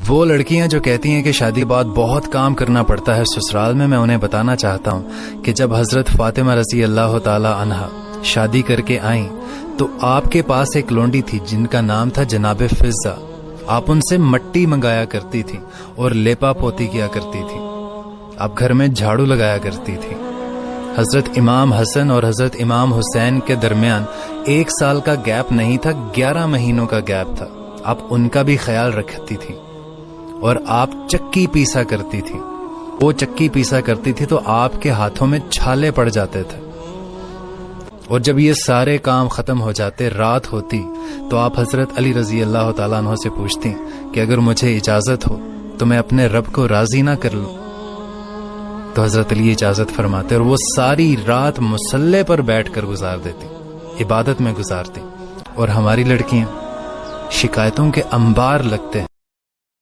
وہ لڑکیاں جو کہتی ہیں کہ شادی کے بعد بہت کام کرنا پڑتا ہے سسرال میں انہیں بتانا چاہتا ہوں کہ جب حضرت فاطمہ رضی اللہ تعالی عنہا شادی کر کے آئیں تو آپ کے پاس ایک لونڈی تھی جن کا نام تھا جناب فضہ. آپ ان سے مٹی منگایا کرتی تھی اور لیپا پوتی کیا کرتی تھی. آپ گھر میں جھاڑو لگایا کرتی تھی. حضرت امام حسن اور حضرت امام حسین کے درمیان 1 سال کا گیپ نہیں تھا، 11 مہینوں کا گیپ تھا. آپ ان کا بھی خیال رکھتی تھی. اور آپ چکی پیسا کرتی تھی. وہ چکی پیسا کرتی تھی تو آپ کے ہاتھوں میں چھالے پڑ جاتے تھے. اور جب یہ سارے کام ختم ہو جاتے، رات ہوتی، تو آپ حضرت علی رضی اللہ تعالیٰ عنہ سے پوچھتی کہ اگر مجھے اجازت ہو تو میں اپنے رب کو راضی نہ کر لوں. تو حضرت علی اجازت فرماتے اور وہ ساری رات مصلے پر بیٹھ کر گزار دیتی، عبادت میں گزارتی. اور ہماری لڑکیاں شکایتوں کے انبار لگتے ہیں.